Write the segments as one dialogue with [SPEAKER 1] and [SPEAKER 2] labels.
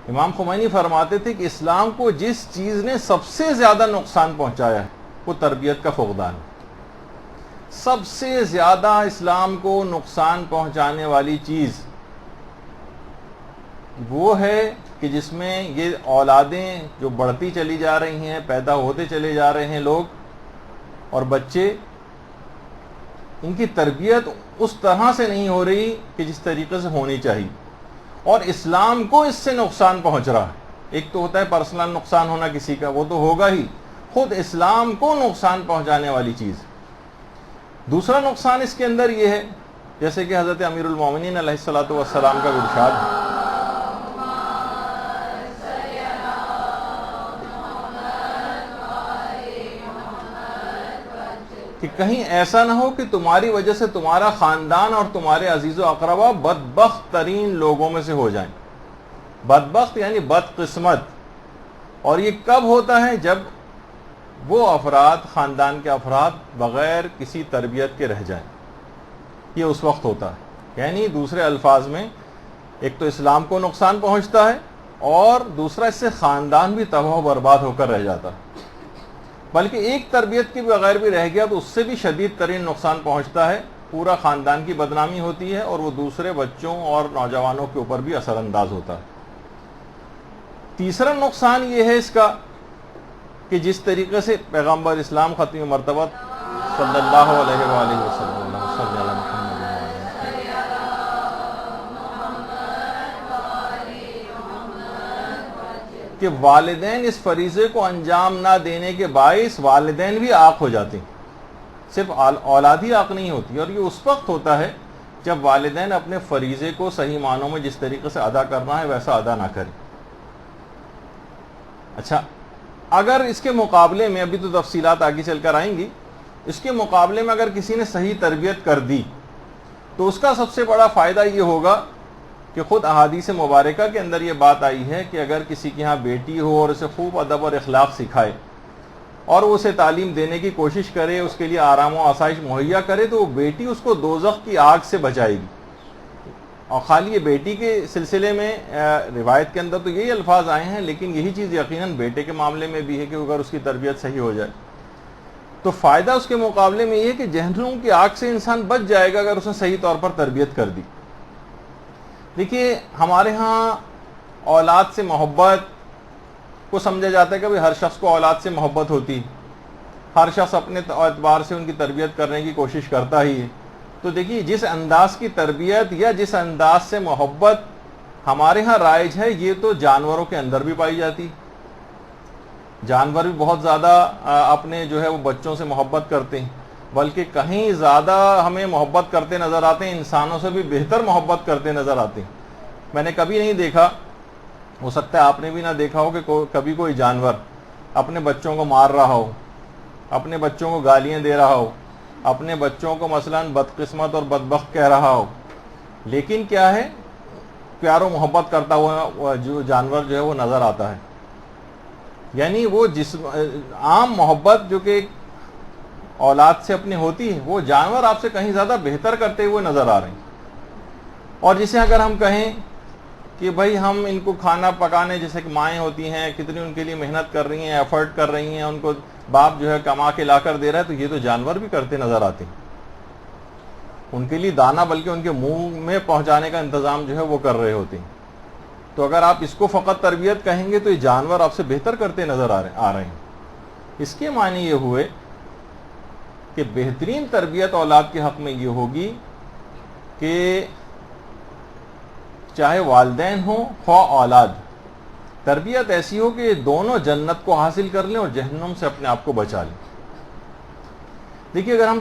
[SPEAKER 1] امام خمینی فرماتے تھے کہ اسلام کو جس چیز نے سب سے زیادہ نقصان پہنچایا ہے وہ تربیت کا فقدان ہے۔ سب سے زیادہ اسلام کو نقصان پہنچانے والی چیز وہ ہے کہ جس میں یہ اولادیں جو بڑھتی چلی جا رہی ہیں، پیدا ہوتے چلے جا رہے ہیں لوگ اور بچے، ان کی تربیت اس طرح سے نہیں ہو رہی کہ جس طریقے سے ہونی چاہیے، اور اسلام کو اس سے نقصان پہنچ رہا ہے۔ ایک تو ہوتا ہے پرسنل نقصان ہونا کسی کا، وہ تو ہوگا ہی، خود اسلام کو نقصان پہنچانے والی چیز۔ دوسرا نقصان اس کے اندر یہ ہے، جیسے کہ حضرت امیر المومنین علیہ الصلوۃ والسلام کا ارشاد ہے کہ کہیں ایسا نہ ہو کہ تمہاری وجہ سے تمہارا خاندان اور تمہارے عزیز و اقربا بدبخت ترین لوگوں میں سے ہو جائیں۔ بدبخت یعنی بد قسمت، اور یہ کب ہوتا ہے؟ جب وہ افراد، خاندان کے افراد بغیر کسی تربیت کے رہ جائیں، یہ اس وقت ہوتا ہے۔ یعنی دوسرے الفاظ میں ایک تو اسلام کو نقصان پہنچتا ہے، اور دوسرا اس سے خاندان بھی تباہ و برباد ہو کر رہ جاتا ہے۔ بلکہ ایک تربیت کے بغیر بھی رہ گیا تو اس سے بھی شدید ترین نقصان پہنچتا ہے، پورا خاندان کی بدنامی ہوتی ہے اور وہ دوسرے بچوں اور نوجوانوں کے اوپر بھی اثر انداز ہوتا ہے۔ تیسرا نقصان یہ ہے اس کا کہ جس طریقے سے پیغمبر اسلام ختم مرتبہ صلی اللہ علیہ وآلہ وسلم صلی اللہ کہ والدین اس فریضے کو انجام نہ دینے کے باعث والدین بھی عاق ہو جاتے ہیں، صرف اولاد ہی عاق نہیں ہوتی، اور یہ اس وقت ہوتا ہے جب والدین اپنے فریضے کو صحیح معنوں میں جس طریقے سے ادا کرنا ہے ویسا ادا نہ کریں۔ اچھا، اگر اس کے مقابلے میں، ابھی تو تفصیلات آگے چل کر آئیں گی، اس کے مقابلے میں اگر کسی نے صحیح تربیت کر دی تو اس کا سب سے بڑا فائدہ یہ ہوگا کہ خود احادیث مبارکہ کے اندر یہ بات آئی ہے کہ اگر کسی کے ہاں بیٹی ہو اور اسے خوب ادب اور اخلاق سکھائے اور وہ اسے تعلیم دینے کی کوشش کرے، اس کے لیے آرام و آسائش مہیا کرے، تو وہ بیٹی اس کو دوزخ کی آگ سے بچائے گی۔ اور خالی یہ بیٹی کے سلسلے میں روایت کے اندر تو یہی الفاظ آئے ہیں، لیکن یہی چیز یقیناً بیٹے کے معاملے میں بھی ہے کہ اگر اس کی تربیت صحیح ہو جائے تو فائدہ اس کے مقابلے میں یہ ہے کہ جہنم کی آگ سے انسان بچ جائے گا اگر اس نے صحیح طور پر تربیت کر دی۔ دیکھیے، ہمارے ہاں اولاد سے محبت کو سمجھا جاتا ہے کہ ہر شخص کو اولاد سے محبت ہوتی، ہر شخص اپنے اعتبار سے ان کی تربیت کرنے کی کوشش کرتا ہی ہے۔ تو دیکھیے، جس انداز کی تربیت یا جس انداز سے محبت ہمارے ہاں رائج ہے، یہ تو جانوروں کے اندر بھی پائی جاتی۔ جانور بھی بہت زیادہ اپنے جو ہے وہ بچوں سے محبت کرتے ہیں، بلکہ کہیں زیادہ ہمیں محبت کرتے نظر آتے ہیں، انسانوں سے بھی بہتر محبت کرتے نظر آتے ہیں۔ میں نے کبھی نہیں دیکھا، ہو سکتا ہے آپ نے بھی نہ دیکھا ہو، کہ کبھی کوئی جانور اپنے بچوں کو مار رہا ہو، اپنے بچوں کو گالیاں دے رہا ہو، اپنے بچوں کو مثلاً بدقسمت اور بدبخت کہہ رہا ہو، لیکن کیا ہے، پیار و محبت کرتا ہوا جو جانور جو ہے وہ نظر آتا ہے۔ یعنی وہ عام محبت جو کہ اولاد سے اپنی ہوتی ہے، وہ جانور آپ سے کہیں زیادہ بہتر کرتے ہوئے نظر آ رہے ہیں۔ اور جسے اگر ہم کہیں کہ بھائی ہم ان کو کھانا پکانے، جیسے کہ مائیں ہوتی ہیں کتنی ان کے لیے محنت کر رہی ہیں، ایفرٹ کر رہی ہیں، ان کو باپ جو ہے کما کے لا کر دے رہا ہے، تو یہ تو جانور بھی کرتے نظر آتے ہیں۔ ان کے لیے دانا بلکہ ان کے منہ میں پہنچانے کا انتظام جو ہے وہ کر رہے ہوتے ہیں۔ تو اگر آپ اس کو فقط تربیت کہیں گے تو یہ جانور آپ سے بہتر کرتے نظر آ رہے ہیں۔ اس کے معنی یہ ہوئے کہ بہترین تربیت اولاد کے حق میں یہ ہوگی کہ چاہے والدین ہوں خواہ اولاد، تربیت ایسی ہو کہ یہ دونوں جنت کو حاصل کر لیں اور جہنم سے اپنے آپ کو بچا لیں۔ دیکھیے، اگر ہم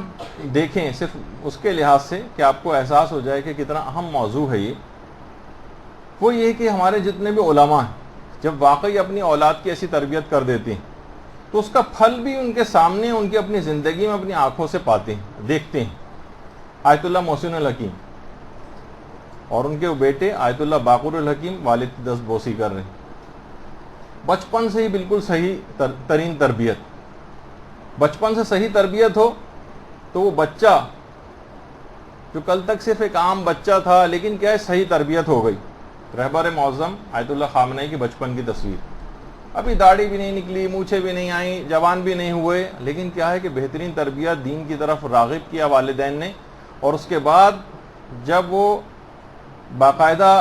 [SPEAKER 1] دیکھیں صرف اس کے لحاظ سے کہ آپ کو احساس ہو جائے کہ کتنا اہم موضوع ہے یہ، وہ یہ کہ ہمارے جتنے بھی علماء ہیں جب واقعی اپنی اولاد کی ایسی تربیت کر دیتے ہیں تو اس کا پھل بھی ان کے سامنے، ان کی اپنی زندگی میں اپنی آنکھوں سے پاتے ہیں، دیکھتے ہیں۔ آیت اللہ محسن الحکیم اور ان کے بیٹے آیت اللہ باقر الحکیم والد کی دست بوسی کر رہے ہیں، بچپن سے ہی بالکل صحیح ترین تربیت۔ بچپن سے صحیح تربیت ہو تو وہ بچہ جو کل تک صرف ایک عام بچہ تھا، لیکن کیا ہے، صحیح تربیت ہو گئی، رہبر معظم آیت اللہ خامنئی کی بچپن کی تصویر. ابھی داڑھی بھی نہیں نکلی، مونچھیں بھی نہیں آئیں، جوان بھی نہیں ہوئے، لیکن کیا ہے کہ بہترین تربیت دین کی طرف راغب کیا والدین نے. اور اس کے بعد جب وہ باقاعدہ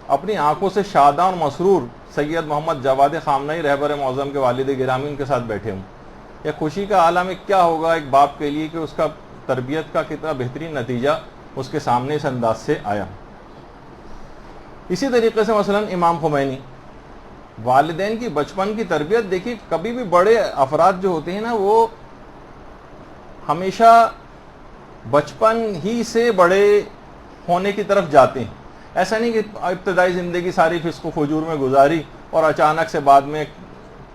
[SPEAKER 1] اپنی آنکھوں سے شاداں اور مسرور سید محمد جواد خامنئی رہبر معظم کے والد گرامی ان کے ساتھ بیٹھے ہوں، یہ خوشی کا عالم کیا ہوگا ایک باپ کے لیے کہ اس کا تربیت کا کتنا بہترین نتیجہ اس کے سامنے اس انداز سے آیا. اسی طریقے سے مثلا امام خمینی، والدین کی بچپن کی تربیت دیکھیے. کبھی بھی بڑے افراد جو ہوتے ہیں نا وہ ہمیشہ بچپن ہی سے بڑے ہونے کی طرف جاتے ہیں. ایسا نہیں کہ ابتدائی زندگی ساری فسق و فجور میں گزاری اور اچانک سے بعد میں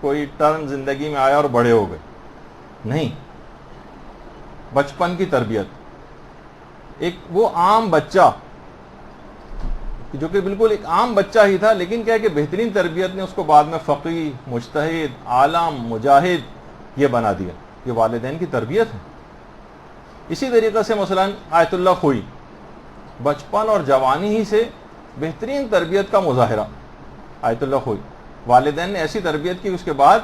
[SPEAKER 1] کوئی ٹرن زندگی میں آیا اور بڑے ہو گئے. نہیں، بچپن کی تربیت. ایک وہ عام بچہ جو کہ بالکل ایک عام بچہ ہی تھا، لیکن کیا ہے کہ بہترین تربیت نے اس کو بعد میں فقیہ، مجتہد، عالم، مجاہد یہ بنا دیا. یہ والدین کی تربیت ہے. اسی طریقے سے مثلا آیت اللہ خوئی، بچپن اور جوانی ہی سے بہترین تربیت کا مظاہرہ. آیت اللہ خوئی والدین نے ایسی تربیت کی، اس کے بعد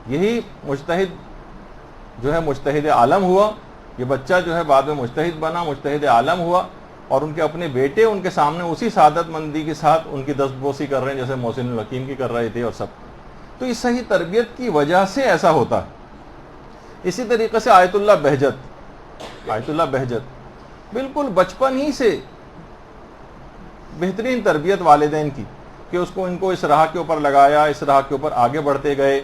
[SPEAKER 1] یہی مجتہد جو ہے مجتہد عالم ہوا. یہ بچہ جو ہے بعد میں مجتہد بنا، مجتہد عالم ہوا، اور ان کے اپنے بیٹے ان کے سامنے اسی سعادت مندی کے ساتھ ان کی دستبوسی کر رہے ہیں جیسے محسن الحکیم کی کر رہے تھے اور سب. تو اس صحیح تربیت کی وجہ سے ایسا ہوتا ہے. اسی طریقے سے آیت اللہ بہجت، آیت اللہ بہجت بالکل بچپن ہی سے بہترین تربیت والدین کی کہ اس کو ان کو اس راہ کے اوپر لگایا، اس راہ کے اوپر آگے بڑھتے گئے،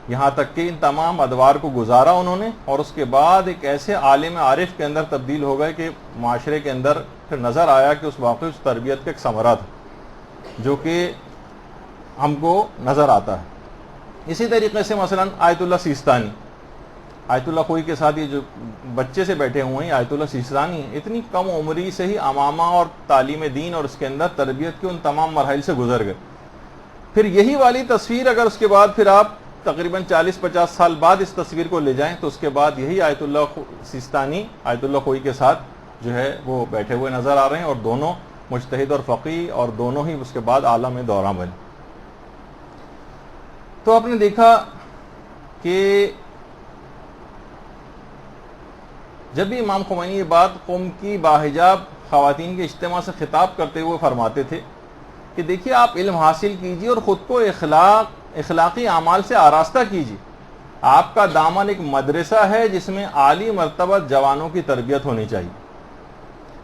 [SPEAKER 1] یہاں تک کہ ان تمام ادوار کو گزارا انہوں نے. اور اس کے بعد ایک ایسے عالم عارف کے اندر تبدیل ہو گئے کہ معاشرے کے اندر پھر نظر آیا کہ اس واقعی اس تربیت کا ایک ثمرہ تھا جو کہ ہم کو نظر آتا ہے. اسی طریقے سے مثلا آیت اللہ سیستانی، آیت اللہ خوئی کے ساتھ یہ جو بچے سے بیٹھے ہوئے ہیں آیت اللہ سیستانی، اتنی کم عمری سے ہی امامہ اور تعلیم دین اور اس کے اندر تربیت کے ان تمام مراحل سے گزر گئے. پھر یہی والی تصویر اگر اس کے بعد پھر آپ تقریباً 40-50 سال بعد اس تصویر کو لے جائیں تو اس کے بعد یہی آیت اللہ سیستانی آیت اللہ خوئی کے ساتھ جو ہے وہ بیٹھے ہوئے نظر آ رہے ہیں، اور دونوں مجتہد اور فقیہ، اور دونوں ہی اس کے بعد عالم دوراں بنے. تو آپ نے دیکھا کہ جب بھی امام خمینی یہ بات قوم کی باحجاب خواتین کے اجتماع سے خطاب کرتے ہوئے فرماتے تھے کہ دیکھیے آپ علم حاصل کیجیے اور خود کو اخلاقی اعمال سے آراستہ کیجیے. آپ کا دامن ایک مدرسہ ہے جس میں عالی مرتبہ جوانوں کی تربیت ہونی چاہیے.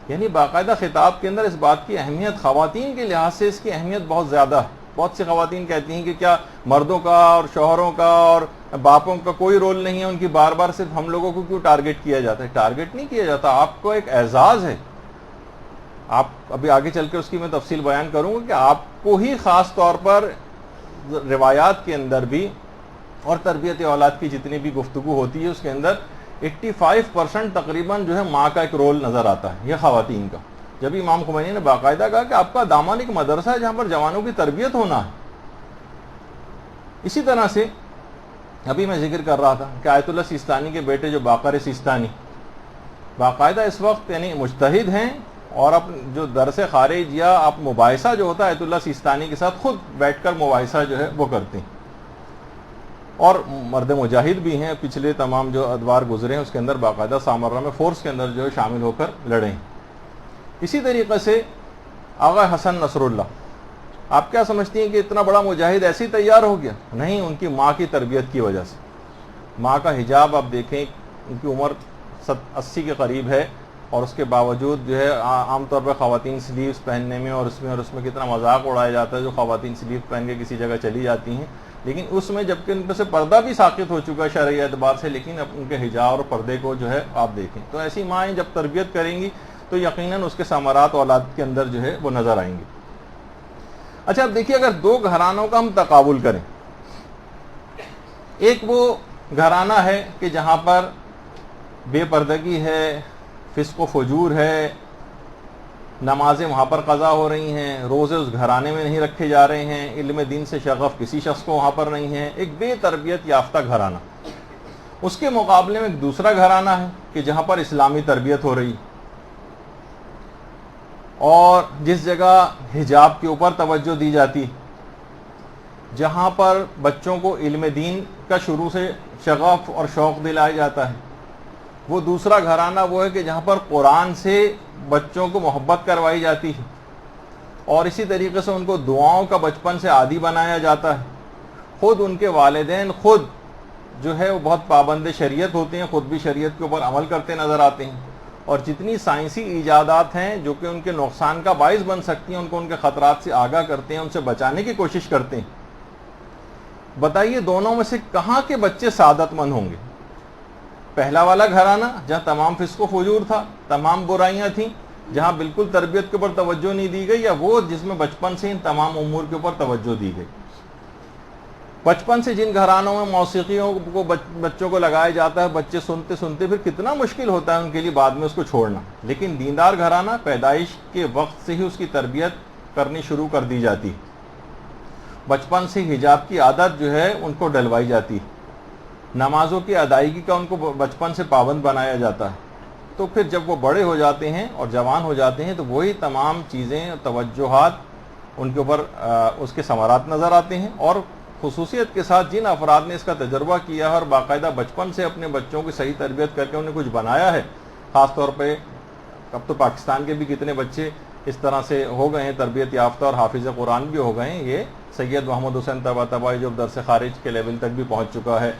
[SPEAKER 1] یعنی باقاعدہ خطاب کے اندر اس بات کی اہمیت، خواتین کے لحاظ سے اس کی اہمیت بہت زیادہ ہے. بہت سی خواتین کہتی ہیں کہ کیا مردوں کا اور شوہروں کا اور باپوں کا کوئی رول نہیں ہے، ان کی بار بار صرف ہم لوگوں کو کیوں ٹارگٹ کیا جاتا ہے؟ ٹارگٹ نہیں کیا جاتا، آپ کو ایک اعزاز ہے. آپ ابھی آگے چل کے اس کی میں تفصیل بیان کروں گا کہ آپ کو ہی خاص طور پر روایات کے اندر بھی اور تربیت اولاد کی جتنی بھی گفتگو ہوتی ہے اس کے اندر 85% تقریباً جو ہے ماں کا ایک رول نظر آتا ہے، یہ خواتین کا. جب امام خمینی نے باقاعدہ کہا کہ آپ کا دامن ایک مدرسہ ہے جہاں پر جوانوں کی تربیت ہونا ہے. اسی طرح سے ابھی میں ذکر کر رہا تھا کہ آیت اللہ سیستانی کے بیٹے جو باقر سیستانی باقاعدہ اس وقت یعنی مجتہد ہیں، اور جو درس خارج یا آپ مباحثہ جو ہوتا ہے آیت اللہ سیستانی کے ساتھ خود بیٹھ کر مباحثہ جو ہے وہ کرتے ہیں، اور مرد مجاہد بھی ہیں. پچھلے تمام جو ادوار گزرے ہیں اس کے اندر باقاعدہ سامرہ میں فورس کے اندر جو ہے شامل ہو کر لڑے ہیں. اسی طریقے سے آغا حسن نصر اللہ، آپ کیا سمجھتی ہیں کہ اتنا بڑا مجاہد ایسے ہی تیار ہو گیا؟ نہیں، ان کی ماں کی تربیت کی وجہ سے. ماں کا حجاب آپ دیکھیں، ان کی عمر 80 کے قریب ہے، اور اس کے باوجود جو ہے عام طور پر خواتین سلیوز پہننے میں اور اس میں کتنا مذاق اڑایا جاتا ہے جو خواتین سلیو پہن کے کسی جگہ چلی جاتی ہیں، لیکن اس میں جبکہ ان پہ سے پردہ بھی ساقط ہو چکا ہے شرعی اعتبار سے، لیکن اب ان کے حجاب اور پردے کو جو ہے آپ دیکھیں. تو ایسی مائیں جب تربیت کریں گی تو یقیناً اس کے ثمرات اولاد کے اندر جو ہے وہ نظر آئیں گے. اچھا اب دیکھیے، اگر دو گھرانوں کا ہم تقابل کریں، ایک وہ گھرانہ ہے کہ جہاں پر بے پردگی ہے، فسق و فجور ہے، نمازیں وہاں پر قضا ہو رہی ہیں، روزے اس گھرانے میں نہیں رکھے جا رہے ہیں، علم دین سے شغف کسی شخص کو وہاں پر نہیں ہے، ایک بے تربیت یافتہ گھرانہ. اس کے مقابلے میں ایک دوسرا گھرانہ ہے کہ جہاں پر اسلامی تربیت ہو رہی. اور جس جگہ حجاب کے اوپر توجہ دی جاتی، جہاں پر بچوں کو علم دین کا شروع سے شغف اور شوق دلایا جاتا ہے، وہ دوسرا گھرانہ وہ ہے کہ جہاں پر قرآن سے بچوں کو محبت کروائی جاتی ہے، اور اسی طریقے سے ان کو دعاؤں کا بچپن سے عادی بنایا جاتا ہے۔ خود ان کے والدین خود جو ہے وہ بہت پابند شریعت ہوتے ہیں، خود بھی شریعت کے اوپر عمل کرتے نظر آتے ہیں، اور جتنی سائنسی ایجادات ہیں جو کہ ان کے نقصان کا باعث بن سکتی ہیں، ان کو ان کے خطرات سے آگاہ کرتے ہیں، ان سے بچانے کی کوشش کرتے ہیں۔ بتائیے دونوں میں سے کہاں کے بچے سعادت مند ہوں گے؟ پہلا والا گھرانہ جہاں تمام فسق و فجور تھا، تمام برائیاں تھیں، جہاں بالکل تربیت کے اوپر توجہ نہیں دی گئی، یا وہ جس میں بچپن سے ان تمام امور کے اوپر توجہ دی گئی؟ بچپن سے جن گھرانوں میں موسیقیوں کو بچوں کو لگایا جاتا ہے، بچے سنتے سنتے پھر کتنا مشکل ہوتا ہے ان کے لیے بعد میں اس کو چھوڑنا، لیکن دیندار گھرانہ پیدائش کے وقت سے ہی اس کی تربیت کرنی شروع کر دی جاتی، بچپن سے حجاب کی عادت جو ہے ان کو ڈلوائی جاتی، نمازوں کی ادائیگی کا ان کو بچپن سے پابند بنایا جاتا ہے۔ تو پھر جب وہ بڑے ہو جاتے ہیں اور جوان ہو جاتے ہیں تو وہی تمام چیزیں، توجہات ان کے اوپر اس کے ثمرات نظر آتے ہیں، اور خصوصیت کے ساتھ جن افراد نے اس کا تجربہ کیا ہے اور باقاعدہ بچپن سے اپنے بچوں کی صحیح تربیت کر کے انہیں کچھ بنایا ہے، خاص طور پہ اب تو پاکستان کے بھی کتنے بچے اس طرح سے ہو گئے ہیں، تربیت یافتہ اور حافظ قرآن بھی ہو گئے ہیں۔ یہ سید محمد حسین طباطبائی جو درس خارج کے لیول تک بھی پہنچ چکا ہے،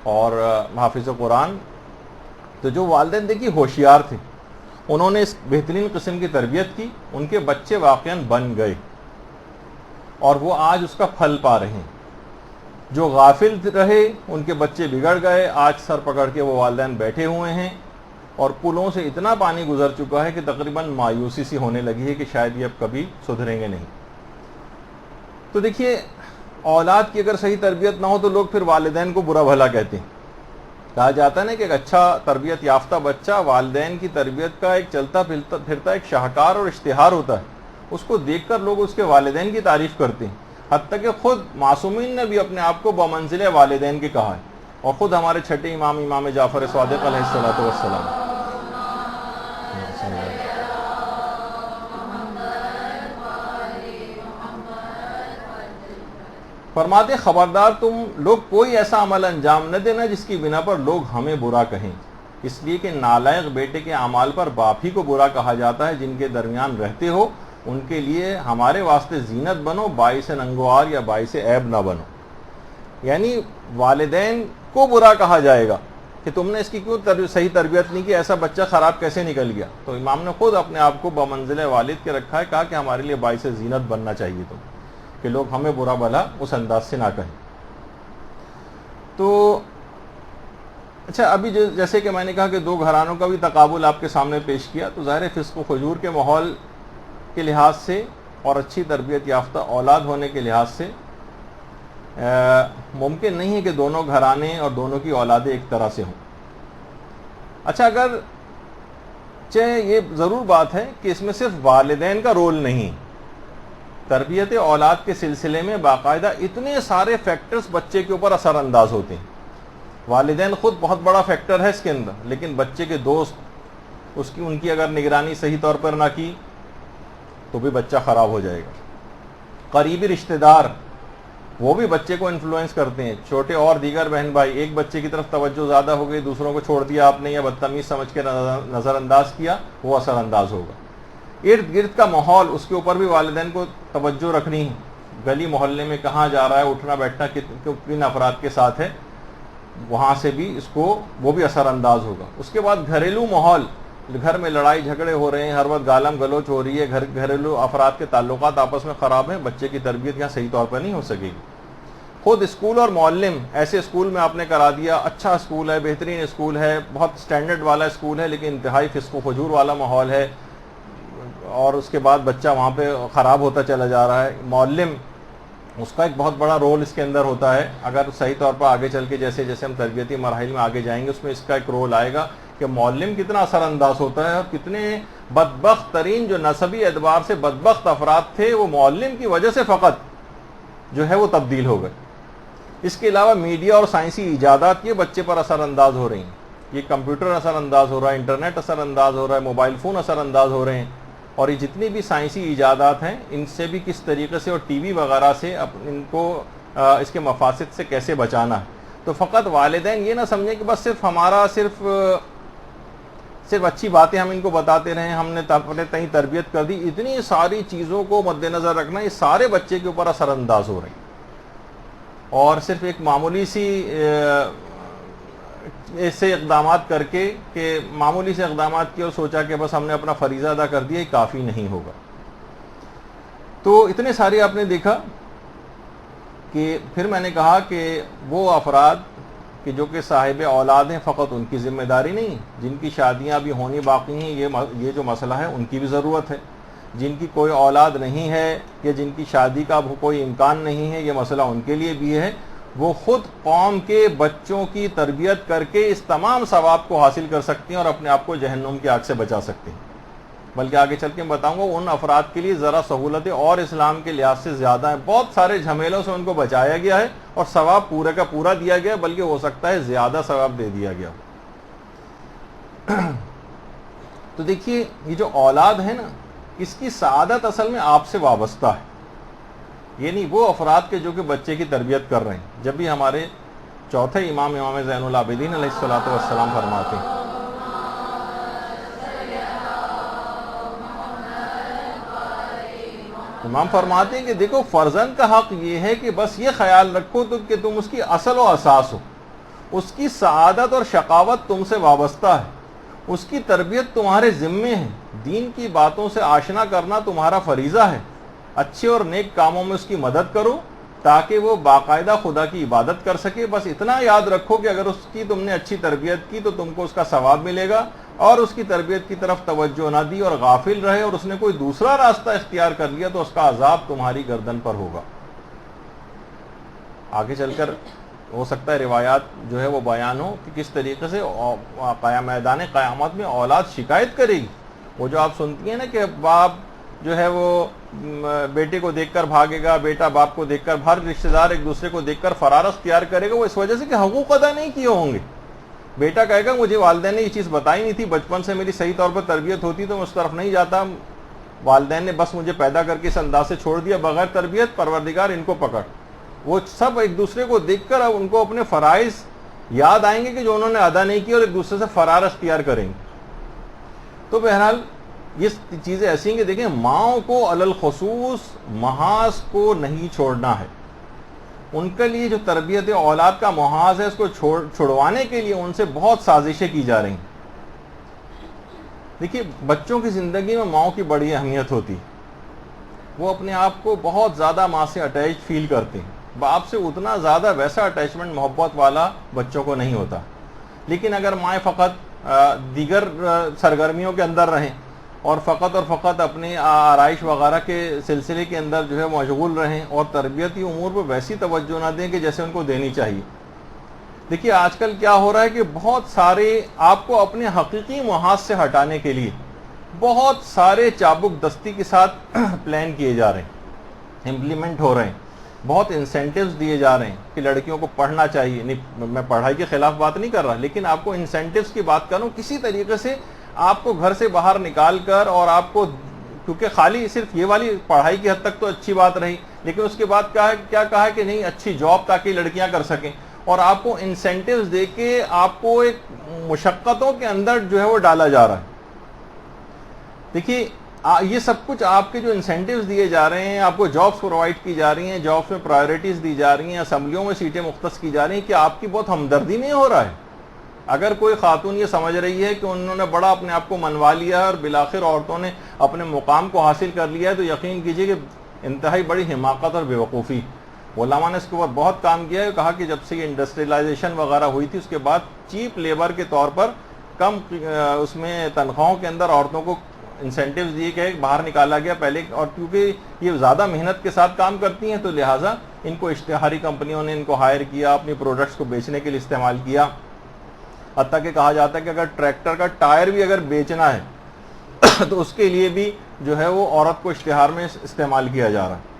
[SPEAKER 1] اور حافظ قرآن۔ تو جو والدین دیکھیے ہوشیار تھے، انہوں نے اس بہترین قسم کی تربیت کی، ان کے بچے واقعاً بن گئے اور وہ آج اس کا پھل پا رہے ہیں۔ جو غافل رہے ان کے بچے بگڑ گئے، آج سر پکڑ کے وہ والدین بیٹھے ہوئے ہیں، اور پلوں سے اتنا پانی گزر چکا ہے کہ تقریباً مایوسی سی ہونے لگی ہے کہ شاید یہ اب کبھی سدھریں گے نہیں۔ تو دیکھیے اولاد کی اگر صحیح تربیت نہ ہو تو لوگ پھر والدین کو برا بھلا کہتے ہیں۔ کہا جاتا ہے نا کہ ایک اچھا تربیت یافتہ بچہ والدین کی تربیت کا ایک چلتا پھرتا ایک شاہکار اور اشتہار ہوتا ہے، اس کو دیکھ کر لوگ اس کے والدین کی تعریف کرتے ہیں، حتیٰ کہ خود معصومین نے بھی اپنے آپ کو بمنزل والدین کے کہا ہے، اور خود ہمارے چھٹے امام جعفر صادق علیہ الصلوۃ والسلام فرماتے خبردار تم لوگ کوئی ایسا عمل انجام نہ دینا جس کی بنا پر لوگ ہمیں برا کہیں، اس لیے کہ نالائق بیٹے کے اعمال پر باپ ہی کو برا کہا جاتا ہے، جن کے درمیان رہتے ہو ان کے لیے ہمارے واسطے زینت بنو، باعث ننگوار یا باعث عیب نہ بنو۔ یعنی والدین کو برا کہا جائے گا کہ تم نے اس کی کیوں صحیح تربیت نہیں کی، ایسا بچہ خراب کیسے نکل گیا؟ تو امام نے خود اپنے آپ کو بمنزل والد کے رکھا ہے، کہا کہ ہمارے لیے باعث زینت بننا چاہیے تم، کہ لوگ ہمیں برا بھلا اس انداز سے نہ کہیں۔ تو اچھا، ابھی جیسے کہ میں نے کہا کہ دو گھرانوں کا بھی تقابل آپ کے سامنے پیش کیا، تو ظاہر فسق و فجور کے ماحول کے لحاظ سے اور اچھی تربیت یافتہ اولاد ہونے کے لحاظ سے ممکن نہیں ہے کہ دونوں گھرانے اور دونوں کی اولادیں ایک طرح سے ہوں۔ اچھا، اگر چاہے یہ ضرور بات ہے کہ اس میں صرف والدین کا رول نہیں، تربیت اولاد کے سلسلے میں باقاعدہ اتنے سارے فیکٹرز بچے کے اوپر اثر انداز ہوتے ہیں۔ والدین خود بہت بڑا فیکٹر ہے اس کے اندر، لیکن بچے کے دوست ان کی اگر نگرانی صحیح طور پر نہ کی تو بھی بچہ خراب ہو جائے گا۔ قریبی رشتہ دار وہ بھی بچے کو انفلوئنس کرتے ہیں، چھوٹے اور دیگر بہن بھائی، ایک بچے کی طرف توجہ زیادہ ہو گئی، دوسروں کو چھوڑ دیا آپ نے یا بدتمیز سمجھ کے نظر انداز کیا، وہ اثر انداز ہوگا۔ ارد گرد کا ماحول، اس کے اوپر بھی والدین کو توجہ رکھنی ہے، گلی محلے میں کہاں جا رہا ہے، اٹھنا بیٹھنا کن افراد کے ساتھ ہے، وہاں سے بھی اس کو وہ بھی اثر انداز ہوگا۔ اس کے بعد گھریلو ماحول، گھر میں لڑائی جھگڑے ہو رہے ہیں، ہر وقت گالم گلوچ ہو رہی ہے، گھریلو افراد کے تعلقات آپس میں خراب ہیں، بچے کی تربیت یہاں صحیح طور پر نہیں ہو سکے گی۔ خود اسکول اور معلم، ایسے اسکول میں آپ نے کرا دیا، اچھا اسکول ہے، بہترین اسکول ہے، بہت سٹینڈرڈ والا اسکول ہے، لیکن انتہائی فسق و فجور والا ماحول ہے، اور اس کے بعد بچہ وہاں پہ خراب ہوتا چلا جا رہا ہے۔ معلم، اس کا ایک بہت بڑا رول اس کے اندر ہوتا ہے، اگر صحیح طور پر آگے چل کے جیسے جیسے ہم تربیتی مراحل میں آگے جائیں گے اس میں اس کا ایک رول آئے گا کہ معلم کتنا اثر انداز ہوتا ہے، اور کتنے بدبخت ترین جو نسبی اعتبار سے بدبخت افراد تھے وہ معلم کی وجہ سے فقط جو ہے وہ تبدیل ہو گئے۔ اس کے علاوہ میڈیا اور سائنسی ایجادات یہ بچے پر اثر انداز ہو رہی ہیں، یہ کمپیوٹر اثر انداز ہو رہا ہے، انٹرنیٹ اثر انداز ہو رہا ہے، موبائل فون اثر انداز ہو رہے ہیں، اور یہ جتنی بھی سائنسی ایجادات ہیں ان سے بھی کس طریقے سے اور ٹی وی وغیرہ سے ان کو اس کے مفاسد سے کیسے بچانا ہے. تو فقط والدین یہ نہ سمجھیں کہ بس صرف اچھی باتیں ہم ان کو بتاتے رہیں, ہم نے اپنے تئیں تربیت کر دی. اتنی ساری چیزوں کو مد نظر رکھنا, یہ سارے بچے کے اوپر اثر انداز ہو رہے ہیں. اور صرف ایک معمولی سی ایسے اقدامات کر کے کہ معمولی سے اقدامات کیے اور سوچا کہ بس ہم نے اپنا فریضہ ادا کر دیا, یہ کافی نہیں ہوگا. تو اتنے سارے آپ نے دیکھا کہ پھر میں نے کہا کہ وہ افراد کہ جو کہ صاحب اولاد ہیں, فقط ان کی ذمہ داری نہیں, جن کی شادیاں ابھی ہونی باقی ہیں یہ جو مسئلہ ہے ان کی بھی ضرورت ہے. جن کی کوئی اولاد نہیں ہے یا جن کی شادی کا کوئی امکان نہیں ہے, یہ مسئلہ ان کے لیے بھی ہے. وہ خود قوم کے بچوں کی تربیت کر کے اس تمام ثواب کو حاصل کر سکتے ہیں اور اپنے آپ کو جہنم کی آگ سے بچا سکتے ہیں. بلکہ آگے چل کے میں بتاؤں گا ان افراد کے لیے ذرا سہولتیں اور اسلام کے لحاظ سے زیادہ ہیں. بہت سارے جھمیلوں سے ان کو بچایا گیا ہے اور ثواب پورا کا پورا دیا گیا, بلکہ ہو سکتا ہے زیادہ ثواب دے دیا گیا. تو دیکھیے یہ جو اولاد ہے نا, اس کی سعادت اصل میں آپ سے وابستہ ہے. یہ نہیں وہ افراد کے جو کہ بچے کی تربیت کر رہے ہیں. جب بھی ہمارے چوتھے امام زین العابدین علیہ الصلوۃ والسلام فرماتے ہیں, امام فرماتے ہیں کہ دیکھو فرزند کا حق یہ ہے کہ بس یہ خیال رکھو تو کہ تم اس کی اصل و اساس ہو, اس کی سعادت اور شقاوت تم سے وابستہ ہے, اس کی تربیت تمہارے ذمے ہے, دین کی باتوں سے آشنا کرنا تمہارا فریضہ ہے. اچھے اور نیک کاموں میں اس کی مدد کرو تاکہ وہ باقاعدہ خدا کی عبادت کر سکے. بس اتنا یاد رکھو کہ اگر اس کی تم نے اچھی تربیت کی تو تم کو اس کا ثواب ملے گا, اور اس کی تربیت کی طرف توجہ نہ دی اور غافل رہے اور اس نے کوئی دوسرا راستہ اختیار کر لیا تو اس کا عذاب تمہاری گردن پر ہوگا. آگے چل کر ہو سکتا ہے روایات جو ہے وہ بیان ہو کہ کس طریقے سے میدان قیامت میں اولاد شکایت کرے گی. وہ جو آپ سنتی ہیں نا کہ باپ جو ہے وہ بیٹے کو دیکھ کر بھاگے گا, بیٹا باپ کو دیکھ کر, ہر رشتہ دار ایک دوسرے کو دیکھ کر فرار اختیار کرے گا, وہ اس وجہ سے کہ حقوق ادا نہیں کیے ہوں گے. بیٹا کہے گا مجھے والدین نے یہ چیز بتائی نہیں تھی, بچپن سے میری صحیح طور پر تربیت ہوتی تو میں اس طرف نہیں جاتا, والدین نے بس مجھے پیدا کر کے اس انداز سے چھوڑ دیا بغیر تربیت, پروردگار ان کو پکڑ. وہ سب ایک دوسرے کو دیکھ کر ان کو اپنے فرائض یاد آئیں گے کہ جو انہوں نے ادا نہیں کیا, اور ایک دوسرے سے فرار اختیار کریں گے. تو بہرحال یہ چیزیں ایسی ہیں کہ دیکھیں ماؤں کو علی الخصوص محاذ کو نہیں چھوڑنا ہے. ان کے لیے جو تربیت اولاد کا محاذ ہے اس کو چھڑوانے کے لیے ان سے بہت سازشیں کی جا رہی ہیں. دیکھیے بچوں کی زندگی میں ماؤں کی بڑی اہمیت ہوتی ہے. وہ اپنے آپ کو بہت زیادہ ماں سے اٹیچ فیل کرتے ہیں. باپ سے اتنا زیادہ ویسا اٹیچمنٹ محبت والا بچوں کو نہیں ہوتا. لیکن اگر مائیں فقط دیگر سرگرمیوں کے اندر رہیں اور فقط اپنی آرائش وغیرہ کے سلسلے کے اندر جو ہے مشغول رہیں اور تربیتی امور پہ ویسی توجہ نہ دیں کہ جیسے ان کو دینی چاہیے. دیکھیے آج کل کیا ہو رہا ہے کہ بہت سارے آپ کو اپنے حقیقی محاذ سے ہٹانے کے لیے بہت سارے چابک دستی کے ساتھ پلان کیے جا رہے ہیں, امپلیمنٹ ہو رہے ہیں, بہت انسینٹیوز دیے جا رہے ہیں کہ لڑکیوں کو پڑھنا چاہیے. نہیں میں پڑھائی کے خلاف بات نہیں کر رہا, لیکن آپ کو انسینٹیوز کی بات کر رہا ہوں. کسی طریقے سے آپ کو گھر سے باہر نکال کر, اور آپ کو کیونکہ خالی صرف یہ والی پڑھائی کی حد تک تو اچھی بات رہی, لیکن اس کے بعد کیا کہا ہے کہ نہیں اچھی جاب تاکہ لڑکیاں کر سکیں, اور آپ کو انسینٹیوز دے کے آپ کو ایک مشقتوں کے اندر جو ہے وہ ڈالا جا رہا ہے. دیکھیے یہ سب کچھ آپ کے جو انسینٹیوز دیے جا رہے ہیں, آپ کو جابس پرووائڈ کی جا رہی ہیں, جابس میں پرائیورٹیز دی جا رہی ہیں, اسمبلیوں میں سیٹیں مختص کی جا رہی ہیں, کہ آپ کی بہت ہمدردی نہیں ہو رہا ہے. اگر کوئی خاتون یہ سمجھ رہی ہے کہ انہوں نے بڑا اپنے آپ کو منوا لیا اور بالآخر عورتوں نے اپنے مقام کو حاصل کر لیا ہے, تو یقین کیجئے کہ انتہائی بڑی حماقت اور بیوقوفی. علماء نے اس کے اوپر بہت کام کیا ہے. کہا کہ جب سے یہ انڈسٹریلائزیشن وغیرہ ہوئی تھی اس کے بعد چیپ لیبر کے طور پر کم اس میں تنخواہوں کے اندر عورتوں کو انسینٹیوز دیے گئے, باہر نکالا گیا پہلے. اور کیونکہ یہ زیادہ محنت کے ساتھ کام کرتی ہیں تو لہٰذا ان کو اشتہاری کمپنیوں نے ان کو ہائر کیا, اپنی پروڈکٹس کو بیچنے کے لیے استعمال کیا. حتیٰ کہ کہا جاتا ہے کہ اگر ٹریکٹر کا ٹائر بھی اگر بیچنا ہے تو اس کے لیے بھی جو ہے وہ عورت کو اشتہار میں استعمال کیا جا رہا ہے.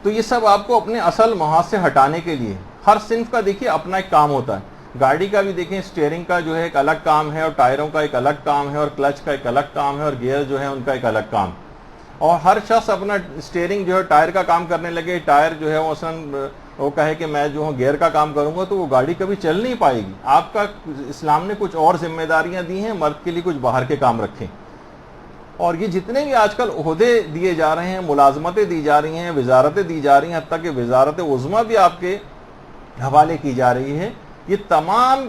[SPEAKER 1] تو یہ سب آپ کو اپنے اصل محاذ سے ہٹانے کے لیے ہر صنف کا دیکھیے اپنا ایک کام ہوتا ہے. گاڑی کا بھی دیکھیں اسٹیئرنگ کا جو ہے ایک الگ کام ہے، اور ٹائروں کا ایک الگ کام ہے، اور کلچ کا ایک الگ کام ہے، اور گیئر جو ہے ان کا ایک الگ کام. اور ہر شخص اپنا اسٹیئرنگ جو ہے ٹائر کا کام کرنے لگے، ٹائر جو ہے وہ مثلا وہ کہے کہ میں جو ہوں گیئر کا کام کروں گا، تو وہ گاڑی کبھی چل نہیں پائے گی. آپ کا اسلام نے کچھ اور ذمہ داریاں دی ہیں، مرد کے لیے کچھ باہر کے کام رکھیں. اور یہ جتنے بھی آج کل عہدے دیے جا رہے ہیں، ملازمتیں دی جا رہی ہیں، وزارتیں دی جا رہی ہیں، حتیٰ کہ وزارت عظمیٰ بھی آپ کے حوالے کی جا رہی ہے، یہ تمام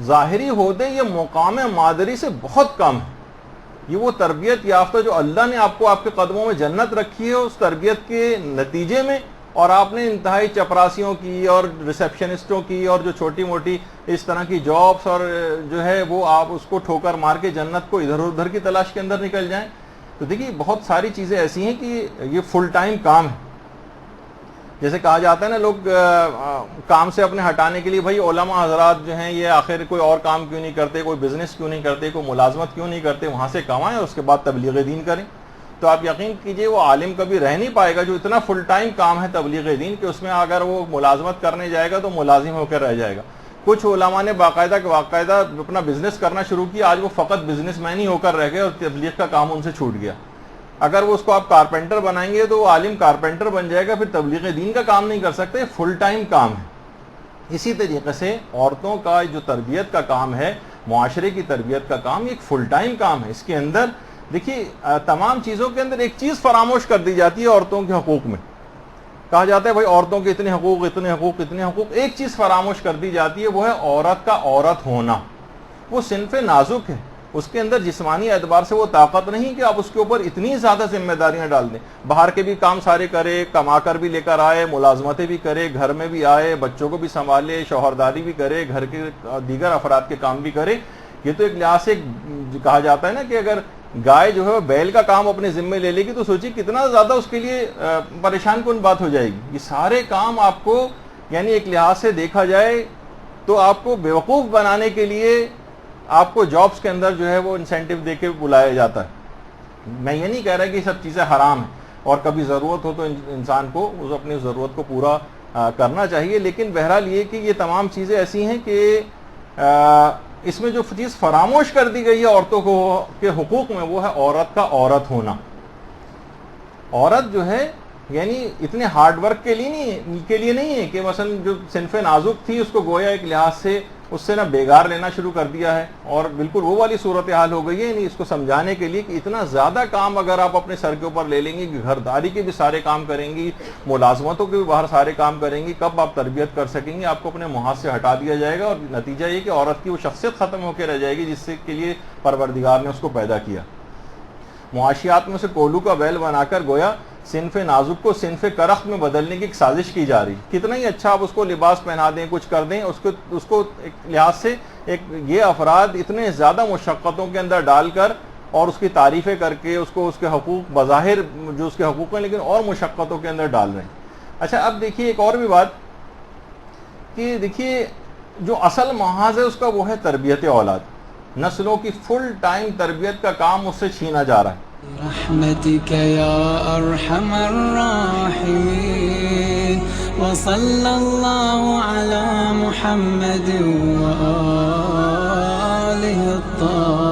[SPEAKER 1] ظاہری عہدے یہ مقام مادری سے بہت کم ہے. یہ وہ تربیت یافتہ جو اللہ نے آپ کو آپ کے قدموں میں جنت رکھی ہے، اس تربیت کے نتیجے میں، اور آپ نے انتہائی چپراسیوں کی اور ریسیپشنسٹوں کی اور جو چھوٹی موٹی اس طرح کی جابس اور جو ہے وہ آپ اس کو ٹھوکر مار کے جنت کو ادھر ادھر کی تلاش کے اندر نکل جائیں. تو دیکھیے بہت ساری چیزیں ایسی ہیں کہ یہ فل ٹائم کام ہے. جیسے کہا جاتا ہے نا، لوگ کام سے اپنے ہٹانے کے لیے، بھائی علماء حضرات جو ہیں یہ آخر کوئی اور کام کیوں نہیں کرتے، کوئی بزنس کیوں نہیں کرتے، کوئی ملازمت کیوں نہیں کرتے، وہاں سے کمائیں اور اس کے بعد تبلیغ دین کریں. تو آپ یقین کیجئے وہ عالم کبھی رہ نہیں پائے گا جو اتنا فل ٹائم کام ہے تبلیغ دین کہ اس میں اگر وہ ملازمت کرنے جائے گا تو ملازم ہو کر رہ جائے گا. کچھ علماء نے باقاعدہ اپنا بزنس کرنا شروع کیا، آج وہ فقط بزنس مین ہی ہو کر رہ گئے اور تبلیغ کا کام ان سے چھوٹ گیا. اگر وہ اس کو آپ کارپینٹر بنائیں گے تو وہ عالم کارپینٹر بن جائے گا، پھر تبلیغ دین کا کام نہیں کر سکتے. فل ٹائم کام ہے. اسی طریقے سے عورتوں کا جو تربیت کا کام ہے، معاشرے کی تربیت کا کام، ایک فل ٹائم کام ہے. اس کے اندر دیکھیے تمام چیزوں کے اندر ایک چیز فراموش کر دی جاتی ہے عورتوں کے حقوق میں. کہا جاتا ہے بھائی عورتوں کے اتنے حقوق اتنے حقوق اتنے حقوق، ایک چیز فراموش کر دی جاتی ہے، وہ ہے عورت کا عورت ہونا. وہ صنف نازک ہے، اس کے اندر جسمانی اعتبار سے وہ طاقت نہیں کہ آپ اس کے اوپر اتنی زیادہ ذمہ داریاں ڈال دیں. باہر کے بھی کام سارے کرے، کما کر بھی لے کر آئے، ملازمتیں بھی کرے، گھر میں بھی آئے، بچوں کو بھی سنبھالے، شوہرداری بھی کرے، گھر کے دیگر افراد کے کام بھی کرے. یہ تو ایک لحاظ سے کہا جاتا ہے نا کہ اگر گائے جو ہے بیل کا کام اپنے ذمے لے لے گی تو سوچیے کتنا زیادہ اس کے لیے پریشان کن بات ہو جائے گی. یہ سارے کام آپ کو یعنی ایک لحاظ سے دیکھا جائے تو آپ کو بیوقوف بنانے کے لیے آپ کو جابس کے اندر جو ہے وہ انسینٹیو دے کے بلایا جاتا ہے. میں یہ نہیں کہہ رہا کہ یہ سب چیزیں حرام ہیں، اور کبھی ضرورت ہو تو انسان کو اپنی ضرورت کو پورا کرنا چاہیے، لیکن بہرحال یہ کہ یہ تمام چیزیں ایسی ہیں کہ اس میں جو چیز فراموش کر دی گئی ہے عورتوں کو کے حقوق میں، وہ ہے عورت کا عورت ہونا. عورت جو ہے یعنی اتنے ہارڈ ورک کے لیے نہیں ہے کہ مثلا جو صنف نازک تھی اس کو گویا ایک لحاظ سے اس سے نہ بیگار لینا شروع کر دیا ہے، اور بالکل وہ والی صورتحال ہو گئی ہے. یعنی اس کو سمجھانے کے لیے کہ اتنا زیادہ کام اگر آپ اپنے سر کے اوپر لے لیں گی کہ گھرداری کے بھی سارے کام کریں گی، ملازمتوں کے بھی باہر سارے کام کریں گی، کب آپ تربیت کر سکیں گے؟ آپ کو اپنے محاذ سے ہٹا دیا جائے گا، اور نتیجہ یہ کہ عورت کی وہ شخصیت ختم ہو کے رہ جائے گی جس سے کے لیے پروردگار نے اس کو پیدا کیا. معاشیات میں سے کولو کا بیل بنا کر گویا صنف نازک کو صنف کرخت میں بدلنے کی ایک سازش کی جا رہی. کتنا ہی اچھا آپ اس کو لباس پہنا دیں، کچھ کر دیں، اس کو ایک لحاظ سے یہ افراد اتنے زیادہ مشقتوں کے اندر ڈال کر اور اس کی تعریفیں کر کے اس کو اس کے حقوق بظاہر جو اس کے حقوق ہیں لیکن اور مشقتوں کے اندر ڈال رہے ہیں. اچھا اب دیکھیے ایک اور بھی بات کہ دیکھیے جو اصل محاذ ہے اس کا وہ ہے تربیت اولاد. نسلوں کی فل ٹائم تربیت کا کام اس سے چھینا جا رہا ہے.
[SPEAKER 2] برحمتك يا أرحم الراحمين وصلى الله على محمد وآله الطاهرين.